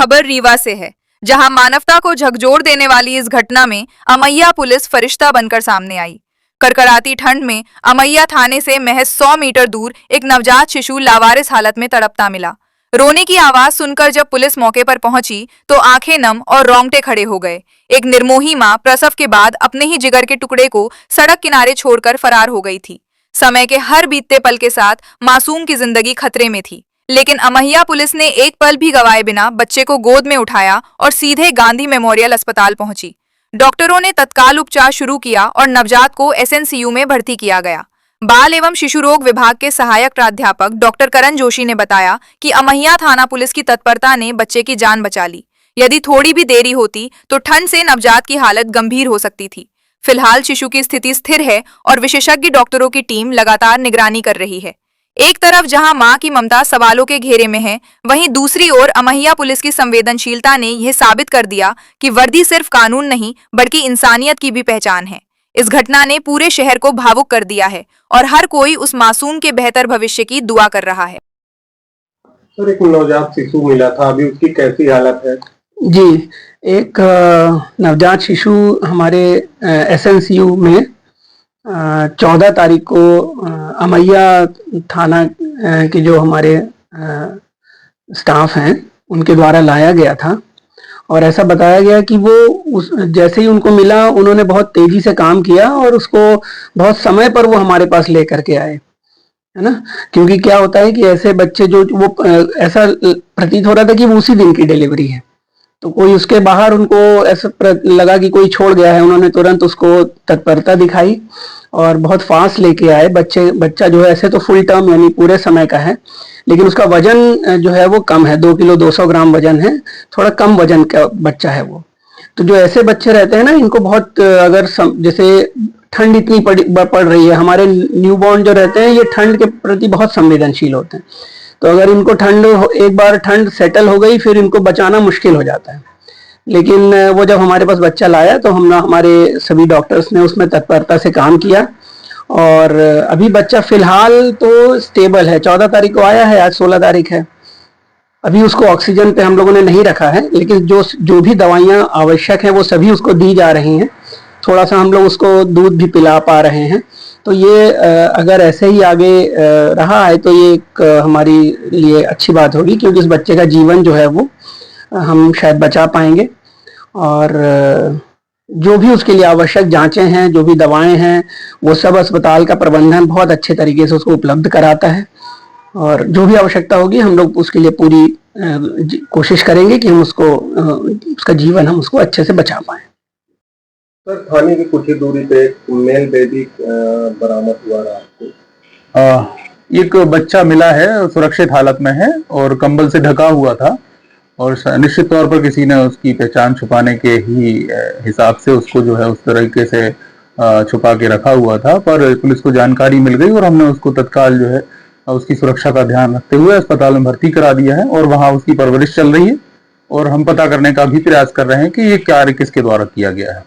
खबर रीवा से है, जहां मानवता को झकझोर देने वाली इस घटना में अमैया पुलिस फरिश्ता बनकर सामने आई। कड़कड़ाती ठंड में अमैया थाने से महज 100 मीटर दूर एक नवजात शिशु लावारिस हालत में तड़पता मिला। रोने की आवाज सुनकर जब पुलिस मौके पर पहुंची तो आंखें नम और रोंगटे खड़े हो गए। एक निर्मोही मां प्रसव के बाद अपने ही जिगर के टुकड़े को सड़क किनारे छोड़कर फरार हो गई थी। समय के हर बीतते पल के साथ मासूम की जिंदगी खतरे में थी, लेकिन अमैया पुलिस ने एक पल भी गंवाए बिना बच्चे को गोद में उठाया और सीधे गांधी मेमोरियल अस्पताल पहुंची। डॉक्टरों ने तत्काल उपचार शुरू किया और नवजात को एसएनसीयू में भर्ती किया गया। बाल एवं शिशु रोग विभाग के सहायक प्राध्यापक डॉक्टर करण जोशी ने बताया कि अमैया थाना पुलिस की तत्परता ने बच्चे की जान बचा ली। यदि थोड़ी भी देरी होती तो ठंड से नवजात की हालत गंभीर हो सकती थी। फिलहाल शिशु की स्थिति स्थिर है और विशेषज्ञ डॉक्टरों की टीम लगातार निगरानी कर रही है। एक तरफ जहां मां की ममता सवालों के घेरे में है, वहीं दूसरी ओर अमैया पुलिस की संवेदनशीलता ने यह साबित कर दिया कि वर्दी सिर्फ कानून नहीं बल्कि इंसानियत की भी पहचान है। इस घटना ने पूरे शहर को भावुक कर दिया है और हर कोई उस मासूम के बेहतर भविष्य की दुआ कर रहा है। सर, एक नवजात शिशु मिला था, अभी उसकी कैसी हालत है? जी, एक नवजात शिशु हमारे एसएनसीयू में 14 तारीख को अमैया थाना के जो हमारे स्टाफ हैं उनके द्वारा लाया गया था और ऐसा बताया गया कि वो जैसे ही उनको मिला उन्होंने बहुत तेजी से काम किया और उसको बहुत समय पर वो हमारे पास लेकर के आए, है ना। क्योंकि क्या होता है कि ऐसे बच्चे जो वो ऐसा प्रतीत हो रहा था कि वो उसी दिन की डिलीवरी है, तो कोई उसके बाहर उनको ऐसा लगा कि कोई छोड़ गया है। उन्होंने तुरंत उसको तत्परता दिखाई और बहुत फास्ट लेके आए। बच्चा जो है ऐसे तो फुल टर्म यानी पूरे समय का है, लेकिन उसका वजन जो है वो कम है, 2 किलो 200 ग्राम वजन है, थोड़ा कम वजन का बच्चा है वो। तो जो ऐसे बच्चे रहते हैं ना, इनको बहुत अगर जैसे ठंड इतनी पड़ रही है, हमारे न्यूबॉर्न जो रहते हैं ये ठंड के प्रति बहुत संवेदनशील होते हैं, तो अगर इनको एक बार ठंड सेटल हो गई फिर इनको बचाना मुश्किल हो जाता है। लेकिन वो जब हमारे पास बच्चा लाया तो हमारे सभी डॉक्टर्स ने उसमें तत्परता से काम किया और अभी बच्चा फिलहाल तो स्टेबल है। 14 तारीख को आया है, आज 16 तारीख है। अभी उसको ऑक्सीजन पे हम लोगों ने नहीं रखा है, लेकिन जो भी दवाइयाँ आवश्यक हैं वो सभी उसको दी जा रही हैं। थोड़ा सा हम लोग उसको दूध भी पिला पा रहे हैं। तो ये अगर ऐसे ही आगे रहा है तो ये एक हमारी लिए अच्छी बात होगी, क्योंकि इस बच्चे का जीवन जो है वो हम शायद बचा पाएंगे। और जो भी उसके लिए आवश्यक जांचें हैं, जो भी दवाएं हैं, वो सब अस्पताल का प्रबंधन बहुत अच्छे तरीके से उसको उपलब्ध कराता है और जो भी आवश्यकता होगी हम लोग उसके लिए पूरी कोशिश करेंगे कि हम उसका जीवन हम उसको अच्छे से बचा पाएं। सर, थाने की कुछ ही दूरी पे मेल बेबी बरामद हुआ है आपको। एक बच्चा मिला है, सुरक्षित हालत में है और कंबल से ढका हुआ था और निश्चित तौर पर किसी ने उसकी पहचान छुपाने के ही हिसाब से उसको जो है उस तरीके से छुपा के रखा हुआ था। पर पुलिस को जानकारी मिल गई और हमने उसको तत्काल जो है उसकी सुरक्षा का ध्यान रखते हुए अस्पताल में भर्ती करा दिया है और वहां उसकी परवरिश चल रही है और हम पता करने का भी प्रयास कर रहे हैं कि ये कार्य किसके द्वारा किया गया है।